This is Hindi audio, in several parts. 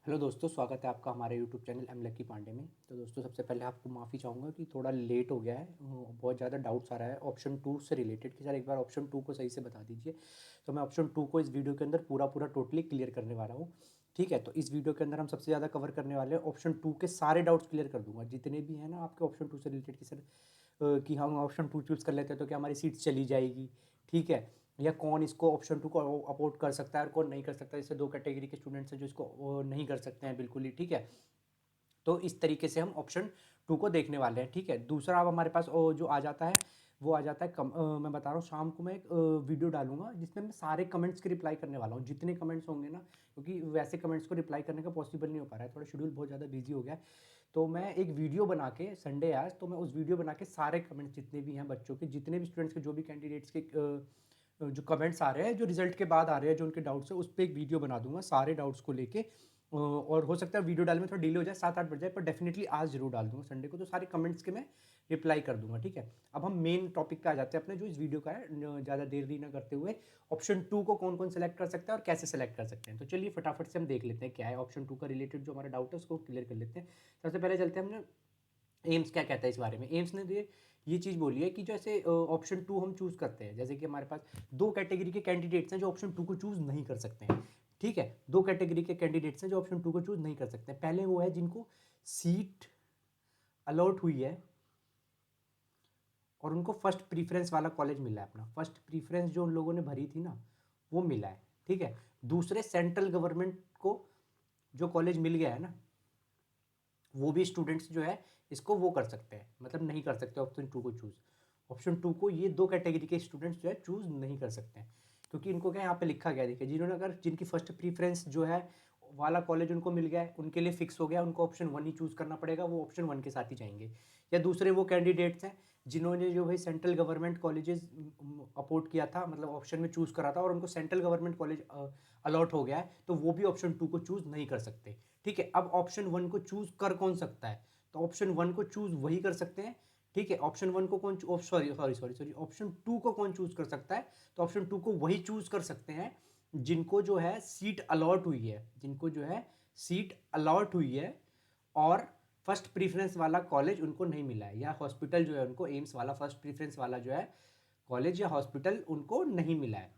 हेलो दोस्तों, स्वागत है आपका हमारे YouTube channel M Lucky Pandey में। तो दोस्तों, सबसे पहले आपको माफ़ी चाहूँगा कि थोड़ा लेट हो गया है। बहुत ज़्यादा डाउट्स आ रहा है ऑप्शन टू से रिलेटेड कि सर एक बार ऑप्शन टू को सही से बता दीजिए। तो मैं ऑप्शन टू को इस वीडियो के अंदर पूरा पूरा टोटली क्लियर करने वाला हूँ। ठीक है, तो इस वीडियो के अंदर हम सबसे ज़्यादा कवर करने वाले हैं ऑप्शन टू के सारे डाउट्स क्लियर कर दूंगा, जितने भी हैं ना आपके ऑप्शन टू से रिलेटेड कि सर कि हम ऑप्शन टू चूज़ कर लेते हैं तो क्या हमारी सीट चली जाएगी। ठीक है, या कौन इसको ऑप्शन टू को अफोर्ड कर सकता है और कौन नहीं कर सकता। जैसे दो कैटेगरी के स्टूडेंट्स हैं जो इसको नहीं कर सकते हैं बिल्कुल ही। ठीक है, तो इस तरीके से हम ऑप्शन टू को देखने वाले हैं। ठीक है, दूसरा अब हमारे पास जो आ जाता है वो आ जाता है मैं बता रहा हूँ, शाम को मैं एक वीडियो डालूंगा जिसमें मैं सारे कमेंट्स की रिप्लाई करने वाला हूँ, जितने कमेंट्स होंगे ना, क्योंकि वैसे कमेंट्स को रिप्लाई करने का पॉसिबल नहीं हो पा रहा है, थोड़ा शेड्यूल बहुत ज़्यादा बिजी हो गया है। तो मैं एक वीडियो बना के संडे आज, तो मैं उस वीडियो बना के सारे कमेंट्स जितने भी हैं बच्चों के, जितने भी स्टूडेंट्स के, जो भी कैंडिडेट्स के जो कमेंट्स आ रहे हैं, जो रिजल्ट के बाद आ रहे हैं, जो उनके डाउट्स है, उस पर एक वीडियो बना दूंगा सारे डाउट्स को लेके। और हो सकता है वीडियो डालने में थोड़ा डिले हो जाए, 7-8 बज जाए, पर डेफिनेटली आज जरूर डाल दूंगा संडे को, तो सारे कमेंट्स के मैं रिप्लाई कर दूंगा। ठीक है, अब हम मेन टॉपिक पे आ जाते हैं अपने, जो इस वीडियो का है। ज़्यादा देरी ना करते हुए, ऑप्शन टू को कौन कौन सेलेक्ट कर सकता है और कैसे सेलेक्ट कर सकते हैं, तो चलिए फटाफट से हम देख लेते हैं क्या है ऑप्शन टू का रिलेटेड जो हमारा डाउट है उसको क्लियर कर लेते हैं। सबसे पहले चलते हैं हमने एम्स क्या कहता है इस बारे में। एम्स ने ये चीज़ बोली है कि जैसे ऑप्शन टू हम चूज़ करते हैं, जैसे कि हमारे पास दो कैटेगरी के कैंडिडेट्स हैं जो ऑप्शन टू को चूज़ नहीं कर सकते हैं। ठीक है, दो कैटेगरी के कैंडिडेट्स हैं जो ऑप्शन टू को चूज़ नहीं कर सकते हैं। पहले वो है जिनको सीट अलॉट हुई है और उनको फर्स्ट प्रीफरेंस वाला कॉलेज मिला है, अपना फर्स्ट प्रीफरेंस जो उन लोगों ने भरी थी ना, वो मिला है। ठीक है, दूसरे सेंट्रल गवर्नमेंट को जो कॉलेज मिल गया है ना, वो भी स्टूडेंट्स जो है इसको वो कर सकते हैं, मतलब नहीं कर सकते ऑप्शन टू को चूज़। ऑप्शन टू को ये दो कैटेगरी के स्टूडेंट्स जो है चूज़ नहीं कर सकते हैं, क्योंकि इनको क्या यहाँ पे लिखा गया, देखिए, जिन्होंने अगर जिनकी फर्स्ट प्रीफरेंस जो है वाला कॉलेज उनको मिल गया है, उनके लिए फिक्स हो गया, उनको ऑप्शन वन ही चूज़ करना पड़ेगा, वो ऑप्शन वन के साथ ही जाएंगे। या दूसरे वो कैंडिडेट्स हैं जिन्होंने जो भाई सेंट्रल गवर्नमेंट कॉलेजेस अपोर्ट किया था, मतलब ऑप्शन में चूज़ करा था, और उनको सेंट्रल गवर्नमेंट कॉलेज अलॉट हो गया है, तो वो भी ऑप्शन टू को चूज़ नहीं कर सकते। ठीक है, अब ऑप्शन वन को चूज़ कर कौन सकता है, तो ऑप्शन वन को चूज़ वही कर सकते हैं। ठीक है, ऑप्शन वन को कौन, sorry sorry sorry sorry, option two को कौन चूज़ कर सकता है, तो ऑप्शन टू को वही चूज़ कर सकते हैं जिनको जो है सीट अलॉट हुई है, जिनको जो है सीट अलॉट हुई है और फर्स्ट प्रीफरेंस वाला कॉलेज उनको नहीं मिला है, या हॉस्पिटल जो है उनको एम्स वाला फर्स्ट प्रीफरेंस वाला जो है कॉलेज या हॉस्पिटल उनको नहीं मिला है।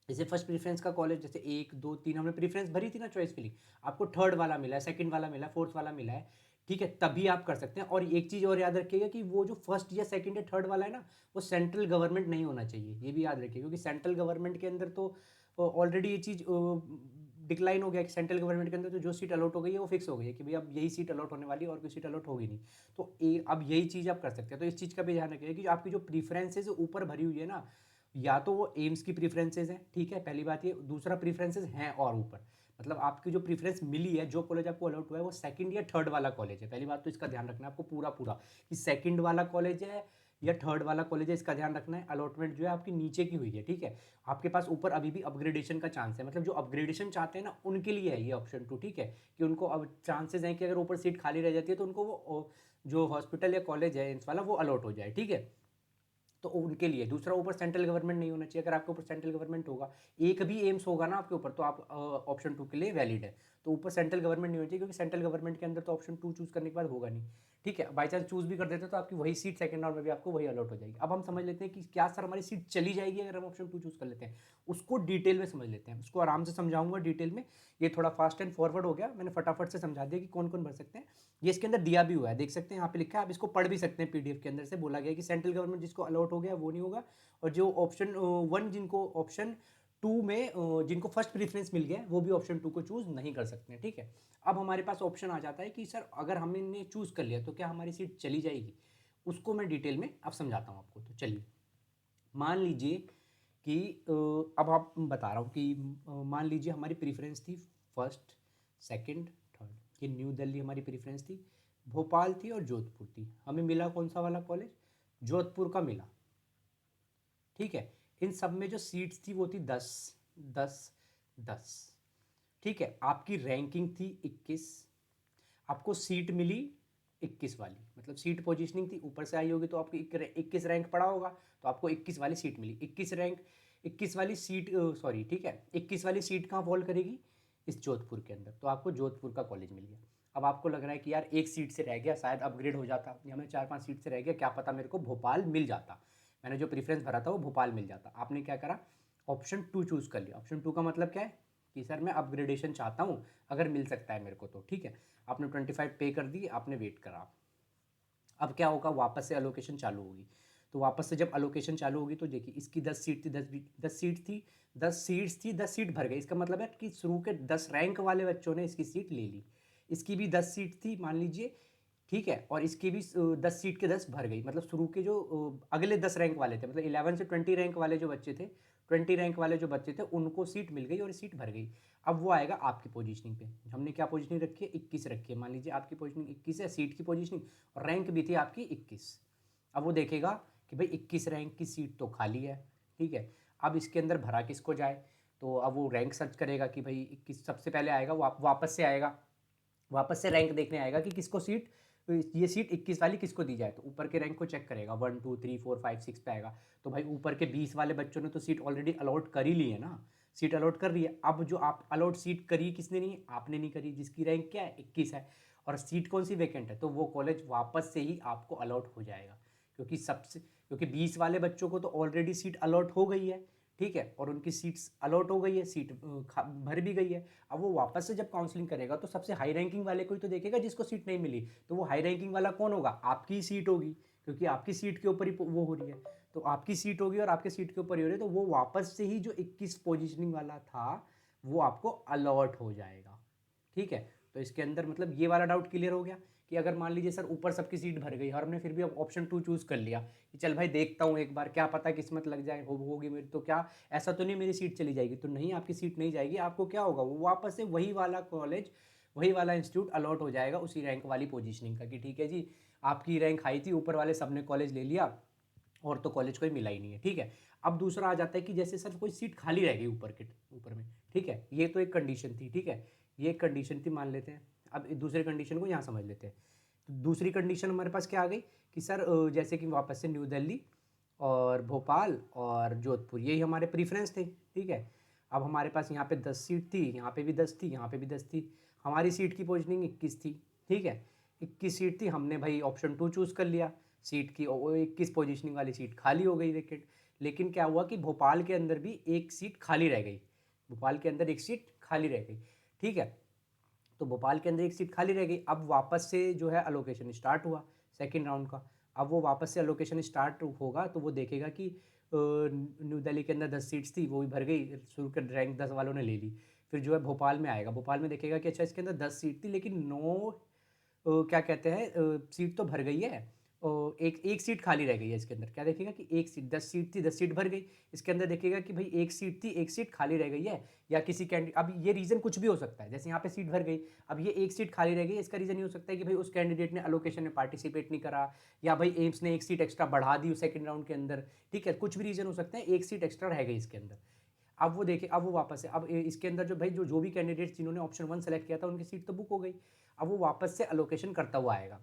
जैसे फर्स्ट प्रीफरेंस का कॉलेज, जैसे एक दो तीन हमने प्रीफरेंस भरी थी ना चॉइस फिलिंग, आपको थर्ड वाला मिला है, सेकंड वाला मिला है, फोर्थ वाला मिला है। ठीक है, तभी आप कर सकते हैं। और एक चीज़ और याद रखिएगा कि वो जो फर्स्ट या सेकंड या थर्ड वाला है ना, वो सेंट्रल गवर्नमेंट नहीं होना चाहिए, ये भी याद रखिए, क्योंकि सेंट्रल गवर्नमेंट के अंदर तो ऑलरेडी ये चीज़ डिक्लाइन हो गया कि सेंट्रल गवर्नमेंट के अंदर तो जो सीट अलॉट हो गई है वो फिक्स हो गई है कि भाई अब यही सीट अलॉट होने वाली है और कोई सीट अलॉट होगी नहीं। तो अब यही चीज़ आप कर सकते हैं। तो इस चीज़ का भी ध्यान रखिएगा कि आपकी जो प्रीफरेंसेज ऊपर भरी हुई है ना, या तो वो एम्स की प्रीफरेंसेज हैं, ठीक है, पहली बात ये, दूसरा प्रीफरेंसेज हैं और ऊपर, मतलब आपकी जो प्रीफरेंस मिली है, जो कॉलेज आपको अलॉट हुआ है वो सेकंड या थर्ड वाला कॉलेज है। पहली बात तो इसका ध्यान रखना है आपको पूरा पूरा, कि सेकंड वाला कॉलेज है या थर्ड वाला कॉलेज है, इसका ध्यान रखना है। अलॉटमेंट जो है आपकी नीचे की हुई है। ठीक है, आपके पास ऊपर अभी भी अपग्रेडेशन का चांस है, मतलब जो अपग्रेडेशन चाहते हैं ना उनके लिए है ये ऑप्शन टू। ठीक है, कि उनको अब चांसेस हैं कि अगर ऊपर सीट खाली रह जाती है तो उनको वो जो हॉस्पिटल या कॉलेज है एम्स वाला वो अलॉट हो जाए। ठीक है, तो उनके लिए। दूसरा, ऊपर सेंट्रल गवर्नमेंट नहीं होना चाहिए। अगर आपके ऊपर सेंट्रल गवर्नमेंट होगा, एक भी एम्स होगा ना आपके ऊपर, तो आप ऑप्शन टू के लिए वैलिड है। तो ऊपर सेंट्रल गवर्नमेंट नहीं होनी चाहिए, क्योंकि सेंट्रल गवर्नमेंट के अंदर तो ऑप्शन टू चूज करने के बाद होगा नहीं। ठीक है, बाई चांस चूज भी कर देते तो आपकी वही सीट सेकंड राउंड में भी आपको वही अलॉट हो जाएगी। अब हम समझ लेते हैं कि क्या सर हमारी सीट चली जाएगी अगर हम ऑप्शन टू चूज कर लेते हैं, उसको डिटेल में समझ लेते हैं, उसको आराम से समझाऊंगा डिटेल में। ये थोड़ा फास्ट एंड फॉरवर्ड हो गया, मैंने फटाफट से समझा दिया कि कौन कौन भर सकते हैं। ये इसके अंदर दिया भी हुआ है, देख सकते हैं, यहाँ पे लिखा है, आप इसको पढ़ भी सकते हैं। पीडीएफ के अंदर से बोला गया है कि सेंट्रल गवर्नमेंट जिसको अलॉट हो गया वो नहीं होगा, और जो ऑप्शन वन, जिनको ऑप्शन टू में जिनको फर्स्ट प्रीफरेंस मिल गया वो भी ऑप्शन टू को चूज नहीं कर सकते हैं। ठीक है, अब हमारे पास ऑप्शन आ जाता है कि सर अगर हमने चूज कर लिया तो क्या हमारी सीट चली जाएगी, उसको मैं डिटेल में अब समझाता हूँ आपको। तो चलिए, मान लीजिए कि अब आप बता रहा हूँ कि मान लीजिए हमारी प्रीफरेंस थी फर्स्ट, सेकंड, थर्ड। ये न्यू दिल्ली हमारी प्रीफरेंस थी, भोपाल थी और जोधपुर थी। हमें मिला कौन सा वाला कॉलेज, जोधपुर का मिला। ठीक है, इन सब में जो सीट्स थी वो थी 10 10 10। ठीक है, आपकी रैंकिंग थी 21, आपको सीट मिली 21 वाली, मतलब सीट पोजीशनिंग थी, ऊपर से आई होगी तो आपको 21 रैंक पड़ा होगा, तो आपको 21 वाली सीट मिली। 21 रैंक, 21 वाली सीट, सॉरी, ठीक है, 21 वाली सीट कहाँ फॉल करेगी, इस जोधपुर के अंदर, तो आपको जोधपुर का कॉलेज मिल गया। अब आपको लग रहा है कि यार एक सीट से रह गया, शायद अपग्रेड हो जाता, या मैं 4-5 सीट से रह गया, क्या पता मेरे को भोपाल मिल जाता, मैंने जो प्रीफरेंस भरा था वो भोपाल मिल जाता। आपने क्या करा, ऑप्शन 2 चूज़ कर लिया। ऑप्शन 2 का मतलब क्या है कि सर मैं अपग्रेडेशन चाहता हूँ, अगर मिल सकता है मेरे को तो ठीक है। आपने 25 पे कर दी, आपने वेट करा। अब क्या होगा, वापस से अलोकेशन चालू होगी। तो वापस से जब अलोकेशन चालू होगी तो देखिए इसकी 10 सीट थी, 10 सीट थी, 10 सीट्स थी, 10 सीट भर गई। इसका मतलब है कि शुरू के 10 रैंक वाले बच्चों ने इसकी सीट ले ली। इसकी भी 10 सीट थी मान लीजिए, ठीक है, और इसकी भी 10 सीट के 10 भर गई। मतलब शुरू के जो अगले 10 रैंक वाले थे, मतलब 11 से 20 रैंक वाले जो बच्चे थे, 20 रैंक वाले जो बच्चे थे उनको सीट मिल गई और सीट भर गई। अब वो आएगा आपकी पोजीशनिंग पे। हमने क्या पोजीशनिंग रखी है, 21 रखी है। मान लीजिए आपकी पोजीशनिंग 21 है, सीट की पोजीशनिंग, और रैंक भी थी आपकी 21। अब वो देखेगा कि भाई 21 रैंक की सीट तो खाली है, ठीक है। अब इसके अंदर भरा किसको जाए, तो अब वो रैंक सर्च करेगा कि भाई 21 सबसे पहले आएगा, वापस से आएगा, वापस से रैंक देखने आएगा कि किसको सीट, ये सीट 21 वाली किसको दी जाए। तो ऊपर के रैंक को चेक करेगा, 1 2 3 4 5 6 पे आएगा। तो भाई ऊपर के 20 वाले बच्चों ने तो सीट ऑलरेडी अलॉट कर ही ली है ना, सीट अलॉट कर रही है। अब जो आप अलॉट सीट करी किसने नहीं, आपने नहीं करी, जिसकी रैंक क्या है 21 है, और सीट कौन सी वैकेंट है, तो वो कॉलेज वापस से ही आपको अलॉट हो जाएगा। क्योंकि 20 वाले बच्चों को तो ऑलरेडी सीट अलॉट हो गई है, ठीक है, और उनकी सीट्स अलॉट हो गई है, सीट भर भी गई है। अब वो वापस से जब काउंसलिंग करेगा तो सबसे हाई रैंकिंग वाले को ही तो देखेगा जिसको सीट नहीं मिली। तो वो हाई रैंकिंग वाला कौन होगा, आपकी ही सीट होगी, क्योंकि आपकी सीट के ऊपर ही वो हो रही है। तो आपकी सीट होगी और आपके सीट के ऊपर ही हो रही है, तो वो वापस से ही जो 21 पोजिशनिंग वाला था वो आपको अलॉट हो जाएगा, ठीक है। तो इसके अंदर मतलब ये वाला डाउट क्लियर हो गया कि अगर मान लीजिए सर ऊपर सबकी सीट भर गई और हमने फिर भी अब ऑप्शन 2 चूज़ कर लिया कि चल भाई देखता हूँ एक बार, क्या पता किस्मत लग जाए, होगी मेरी, तो क्या ऐसा तो नहीं मेरी सीट चली जाएगी, तो नहीं, आपकी सीट नहीं जाएगी। आपको क्या होगा, वो वापस से वही वाला कॉलेज, वही वाला इंस्टीट्यूट अलॉट हो जाएगा उसी रैंक वाली पोजीशनिंग का, कि ठीक है जी आपकी रैंक हाई थी, ऊपर वाले सब ने कॉलेज ले लिया और तो कॉलेज कोई मिला ही नहीं है, ठीक है। अब दूसरा आ जाता है कि जैसे सर कोई सीट खाली रह गई ऊपर में, ठीक है, ये तो एक कंडीशन थी, ठीक है, ये एक कंडीशन थी मान लेते हैं। अब दूसरे कंडीशन को यहाँ समझ लेते हैं। तो दूसरी कंडीशन हमारे पास क्या आ गई कि सर जैसे कि वापस से न्यू दिल्ली और भोपाल और जोधपुर यही हमारे प्रीफरेंस थे, ठीक है। अब हमारे पास यहाँ पे 10 सीट थी, यहाँ पे भी 10 थी, यहाँ पे भी 10 थी। हमारी सीट की पोजीशनिंग 21 थी, ठीक है, 21 सीट थी, हमने भाई ऑप्शन 2 चूज़ कर लिया। सीट की 21 पोजीशनिंग वाली सीट खाली हो गई, विकेट। लेकिन क्या हुआ कि भोपाल के अंदर भी एक सीट खाली रह गई, भोपाल के अंदर एक सीट खाली रह गई, ठीक है। तो भोपाल के अंदर एक सीट खाली रह गई। अब वापस से जो है अलोकेशन स्टार्ट हुआ सेकेंड राउंड का। अब वो वापस से अलोकेशन स्टार्ट होगा तो वो देखेगा कि न्यू दिल्ली के अंदर 10 सीट्स थी, वो भी भर गई, शुरू के रैंक 10 वालों ने ले ली। फिर जो है भोपाल में आएगा, भोपाल में देखेगा कि अच्छा इसके अंदर 10 सीट थी लेकिन 9 क्या कहते हैं सीट तो भर गई है, एक एक सीट खाली रह गई है। इसके अंदर क्या देखेगा कि एक सीट, 10 सीट थी, 10 सीट भर गई। इसके अंदर देखेगा कि भाई एक सीट थी, एक सीट खाली रह गई है, या किसी कैंडिडेट, अब ये रीज़न कुछ भी हो सकता है, जैसे यहाँ पे सीट भर गई, अब ये एक सीट खाली रह गई, इसका रीज़न ये हो सकता है कि भाई उस कैंडिडेट ने अलोकेशन में पार्टिसिपेट नहीं करा, या भाई एम्स ने एक सीट एक्स्ट्रा बढ़ा दी सेकंड राउंड के अंदर, ठीक है, कुछ भी रीज़न हो सकता है, एक सीट एक्स्ट्रा रह गई इसके अंदर। अब वो देखे, अब वो वापस से, अब इसके अंदर जो भाई जो भी कैंडिडेट्स जिन्होंने ऑप्शन 1 सेलेक्ट किया था उनकी सीट तो बुक हो गई। अब वो वापस से अलोकेशन करता हुआ आएगा,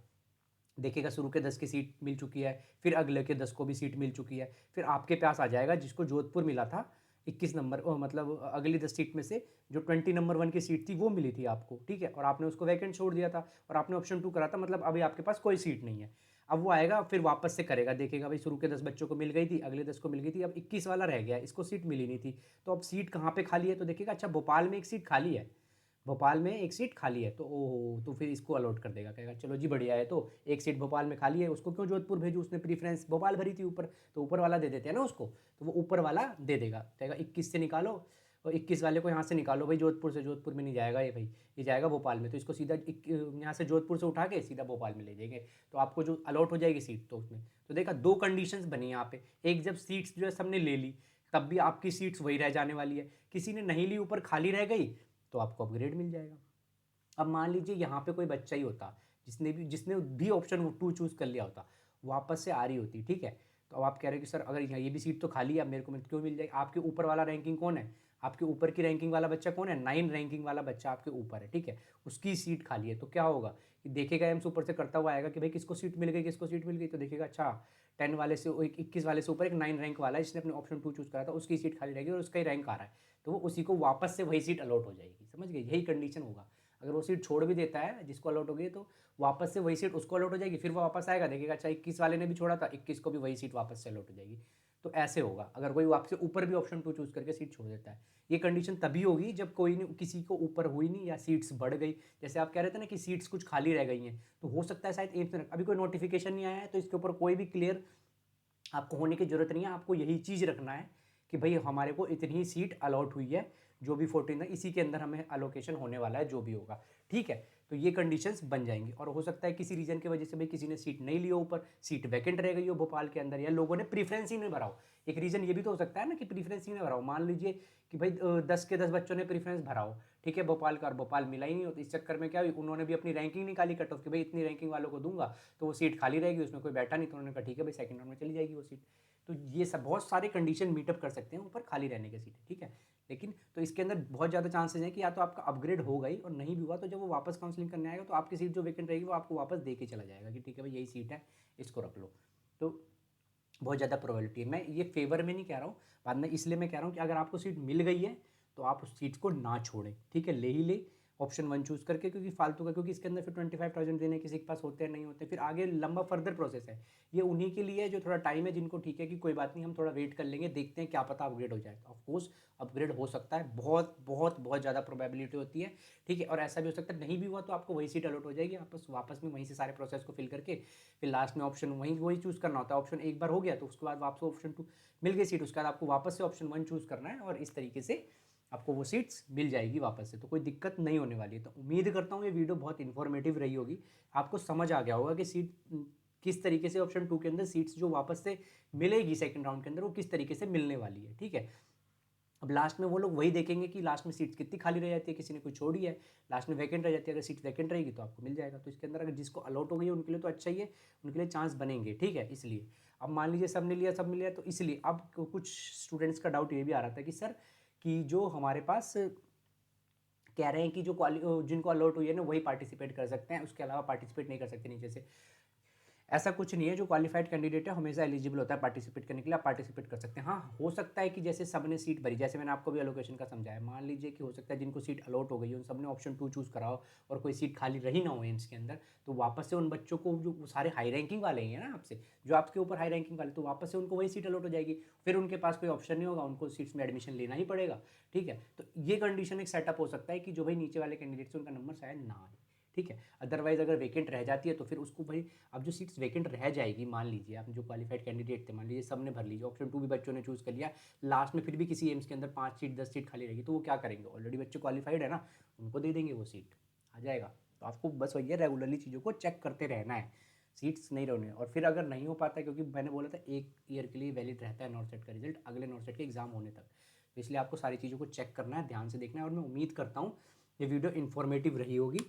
देखेगा शुरू के 10 की सीट मिल चुकी है, फिर अगले के 10 को भी सीट मिल चुकी है, फिर आपके पास आ जाएगा जिसको जोधपुर मिला था 21 नंबर, मतलब अगली 10 सीट में से जो 20 नंबर 1 की सीट थी वो मिली थी आपको, ठीक है, और आपने उसको वैकेंट छोड़ दिया था और आपने ऑप्शन 2 करा था, मतलब अभी आपके पास कोई सीट नहीं है। अब वो आएगा फिर वापस से करेगा, देखेगा भाई शुरू के 10 बच्चों को मिल गई थी, अगले 10 को मिल गई थी, अब 21 वाला रह गया, इसको सीट मिली नहीं थी। तो अब सीट कहाँ पे खाली है, तो देखेगा अच्छा भोपाल में एक सीट खाली है, भोपाल में एक सीट खाली है, तो ओहो, तो फिर इसको अलॉट कर देगा, कहेगा चलो जी बढ़िया है, तो एक सीट भोपाल में खाली है, उसको क्यों जोधपुर भेजूँ, उसने प्रीफरेंस भोपाल भरी थी ऊपर, तो ऊपर वाला दे देते हैं ना उसको, तो वो ऊपर वाला दे देगा, कहेगा 21 से निकालो और 21 वाले को यहाँ से निकालो भाई जोधपुर से, जोधपुर में नहीं जाएगा ये भाई, ये जाएगा भोपाल में, तो इसको सीधा यहाँ से जोधपुर से उठा के सीधा भोपाल में ले जाएंगे, तो आपको जो अलॉट हो जाएगी सीट तो उसमें। तो देखा दो कंडीशंस बनी यहाँ पे, एक जब सीट्स जो है सबने ले ली तब भी आपकी सीट्स वही रह जाने वाली है, किसी ने नहीं ली ऊपर खाली रह गई तो आपको अपग्रेड मिल जाएगा। अब मान लीजिए यहाँ पे कोई बच्चा ही होता जिसने भी ऑप्शन 2 चूज़ कर लिया होता, वापस से आ रही होती, ठीक है, तो अब आप कह रहे हो कि सर अगर यहाँ ये भी सीट तो खाली है, अब मेरे को क्यों मिल जाएगी, आपके ऊपर वाला रैंकिंग कौन है, आपके ऊपर की रैंकिंग वाला बच्चा कौन है, 9 रैंकिंग वाला बच्चा आपके ऊपर है, ठीक है, उसकी सीट खाली है। तो क्या होगा कि देखेगा एम्स ऊपर से करता हुआ आएगा कि भाई किसको सीट मिल गई, किसको सीट मिल गई, तो देखेगा अच्छा 10 वाले से, 21 वाले से ऊपर एक 9 रैंक वाला है जिसने अपने ऑप्शन 2 चूज़ करा था, उसकी सीट खाली रहेगी और उसका ही रैंक आ रहा है, तो वो उसी को वापस से वही सीट अलॉट हो जाएगी। समझ गए, यही कंडीशन होगा। अगर वो सीट छोड़ भी देता है जिसको अलॉट हो गई, तो वापस से वही सीट उसको अलॉट हो जाएगी, फिर वो वापस आएगा, देखेगा अच्छा 21 वाले ने भी छोड़ा था, 21 को भी वही सीट वापस से अलॉट हो जाएगी। तो ऐसे होगा अगर कोई आपसे ऊपर भी ऑप्शन 2 चूज़ करके सीट छोड़ देता है। ये कंडीशन तभी होगी जब कोई नहीं, किसी को ऊपर हुई नहीं या सीट्स बढ़ गई। जैसे आप कह रहे थे ना कि सीट्स कुछ खाली रह गई हैं, तो हो सकता है शायद एम्स में अभी कोई नोटिफिकेशन नहीं आया है, तो इसके ऊपर कोई भी क्लियर आपको होने की ज़रूरत नहीं है। आपको यही चीज़ रखना है कि भाई हमारे को इतनी ही सीट अलॉट हुई है, जो भी 14 है इसी के अंदर हमें अलोकेशन होने वाला है, जो भी होगा, ठीक है। तो ये कंडीशंस बन जाएंगी। और हो सकता है किसी रीजन की वजह से भाई किसी ने सीट नहीं ली हो, ऊपर सीट वैकेंट रह गई हो भोपाल के अंदर, या लोगों ने प्रीफरेंस ही नहीं भरा हो। एक रीज़न ये भी तो हो सकता है ना कि प्रीफरेंस ही नहीं भरा हो। मान लीजिए कि भाई 10 के 10 बच्चों ने प्रीफरेंस भरा हो, ठीक है, भोपाल का, और भोपाल मिला ही नहीं हो, तो इस चक्कर में क्या हुई, उन्होंने भी अपनी रैंकिंग निकाली कट ऑफ कि भाई इतनी रैंकिंग वालों को दूंगा तो वो सीट खाली रहेगी, उसमें कोई बैठा नहीं, तो उन्होंने कहा ठीक है भाई सेकंड राउंड में चली जाएगी वो सीट। तो ये सब बहुत सारे कंडीशन मीटअप कर सकते हैं ऊपर खाली रहने के सीट, ठीक है। लेकिन तो इसके अंदर बहुत ज़्यादा चांसेस हैं कि या तो आपका अपग्रेड हो गई, और नहीं भी हुआ तो जब वो वापस काउंसलिंग करने आएगा तो आपकी सीट जो वेकेंट रहेगी वो आपको वापस दे के चला जाएगा कि ठीक है भाई यही सीट है, इसको रख लो। तो बहुत ज़्यादा प्रोबेबिलिटी है। मैं ये फेवर में नहीं कह रहा हूँ, बाद में इसलिए मैं कह रहा हूँ कि अगर आपको सीट मिल गई है तो आप उस सीट को ना छोड़ें, ठीक है, ले ही ले ऑप्शन 1 चूज़ करके, क्योंकि फालतू का, क्योंकि इसके अंदर फिर 25,000 देने किसी के पास होते हैं नहीं होते, फिर आगे लंबा फर्दर प्रोसेस है। ये उन्हीं के लिए है जो थोड़ा टाइम है, जिनको ठीक है कि कोई बात नहीं हम थोड़ा वेट कर लेंगे, देखते हैं क्या पता अपग्रेड हो जाए। तो ऑफकोर्स अपग्रेड हो सकता है, बहुत बहुत बहुत ज़्यादा प्रोबेबिलिटी होती है, ठीक है। और ऐसा भी हो सकता है नहीं भी हुआ तो आपको वही सीट अलॉट हो जाएगी, आप वापस में वहीं से सारे प्रोसेस को फिल करके फिर लास्ट में ऑप्शन वही चूज़ करना होता है। ऑप्शन एक बार हो गया तो उसके बाद वापस ऑप्शन 2 मिल गई सीट, उसके बाद आपको वापस से ऑप्शन 1 चूज़ करना है, और इस तरीके से आपको वो सीट्स मिल जाएगी वापस से। तो कोई दिक्कत नहीं होने वाली है। तो उम्मीद करता हूँ ये वीडियो बहुत इन्फॉर्मेटिव रही होगी, आपको समझ आ गया होगा कि सीट किस तरीके से ऑप्शन 2 के अंदर सीट्स जो वापस से मिलेगी सेकंड राउंड के अंदर वो किस तरीके से मिलने वाली है, ठीक है। अब लास्ट में वो लोग वही देखेंगे कि लास्ट में सीट्स कितनी खाली रह जाती है, किसी ने कोई छोड़ी है, लास्ट में वैकेंट रह जाती है, अगर सीट वैकेंट रहेगी तो आपको मिल जाएगा। तो इसके अंदर अगर जिसको अलॉट हो गई है उनके लिए तो अच्छा ही है, उनके लिए चांस बनेंगे, ठीक है। इसलिए अब मान लीजिए सब ने लिया, सब मिल लिया, तो इसलिए अब कुछ स्टूडेंट्स का डाउट ये भी आ रहा था कि सर कि जो हमारे पास कह रहे हैं कि जो जिनको अलॉट हुई है ना वही पार्टिसिपेट कर सकते हैं, उसके अलावा पार्टिसिपेट नहीं कर सकते नीचे से। ऐसा कुछ नहीं है, जो क्वालिफाइड कैंडिडेट है हमेशा एलिजिबल होता है पार्टिसिपेट करने के लिए, आप पार्टिसिपेट कर सकते हैं। हाँ हो सकता है कि जैसे सबने सीट भरी, जैसे मैंने आपको भी एलोकेशन का समझाया, मान लीजिए कि हो सकता है जिनको सीट अलॉट हो गई है उन सबने ऑप्शन 2 चूज़ कराओ और कोई सीट खाली रही ना हो एम्स के अंदर, तो वापस से उन बच्चों को, जो सारे हाई रैंकिंग वाले ही हैं ना आपसे, जो आपके ऊपर हाई रैंकिंग वाले, तो वापस से उनको वही सीट अलॉट हो जाएगी, फिर उनके पास कोई ऑप्शन नहीं होगा, उनको सीट्स में एडमिशन लेना ही पड़ेगा, ठीक है। तो ये कंडीशन एक सेटअप हो सकता है कि जो भाई नीचे वाले कैंडिडेट से उनका नंबर शायद ना आए, ठीक है। अदरवाइज अगर वैकेंट रह जाती है तो फिर उसको भाई, अब जो सीट्स वैकेंट रह जाएगी, मान लीजिए आप जो क्वालिफाइड कैंडिडेट थे, मान लीजिए सब ने भर लीजिए, ऑप्शन 2 भी बच्चों ने चूज़ कर लिया, लास्ट में फिर भी किसी एम्स के अंदर 5 सीट 10 सीट खाली रहेगी, तो वो क्या करेंगे, ऑलरेडी बच्चे क्वालिफाइड है ना, उनको दे देंगे वो सीट, आ जाएगा। तो आपको बस वही है, रेगुलरली चीज़ों को चेक करते रहना है, सीट्स नहीं रहने। और फिर अगर नहीं हो पाता है, क्योंकि मैंने बोला था 1 ईयर के लिए वैलिड रहता है नॉर्थ सेट का रिजल्ट, अगले नॉर्थ सेट के एग्जाम होने तक, तो इसलिए आपको सारी चीज़ों को चेक करना है, ध्यान से देखना है। और मैं उम्मीद करता हूँ ये वीडियो इन्फॉर्मेटिव रही होगी।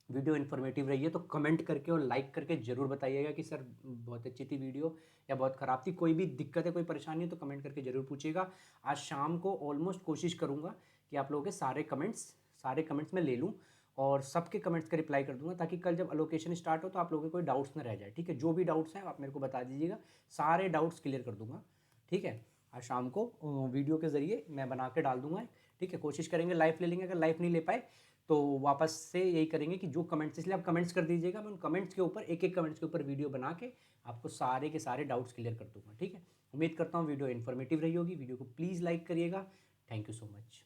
वीडियो इन्फॉर्मेटिव रही है तो कमेंट करके और लाइक करके ज़रूर बताइएगा कि सर बहुत अच्छी थी वीडियो या बहुत ख़राब थी। कोई भी दिक्कत है, कोई परेशानी है तो कमेंट करके ज़रूर पूछिएगा। आज शाम को ऑलमोस्ट कोशिश करूँगा कि आप लोगों के सारे कमेंट्स मैं ले लूँ और सबके कमेंट्स का रिप्लाई कर दूंगा, ताकि कल जब अलोकेशन स्टार्ट हो तो आप लोगों के कोई डाउट्स ना रह जाए, ठीक है। जो भी डाउट्स हैं आप मेरे को बता दीजिएगा, सारे डाउट्स क्लियर कर दूंगा, ठीक है। आज शाम को वीडियो के ज़रिए मैं बना के डाल दूंगा, ठीक है। कोशिश करेंगे लाइव ले लेंगे, अगर लाइव नहीं ले पाए तो वापस से यही करेंगे कि जो कमेंट्स, इसलिए आप कमेंट्स कर दीजिएगा, मैं उन कमेंट्स के ऊपर एक एक कमेंट्स के ऊपर वीडियो बना के आपको सारे के सारे डाउट्स क्लियर कर दूंगा, ठीक है। उम्मीद करता हूँ वीडियो इन्फॉर्मेटिव रही होगी। वीडियो को प्लीज़ लाइक करिएगा। Thank you so much.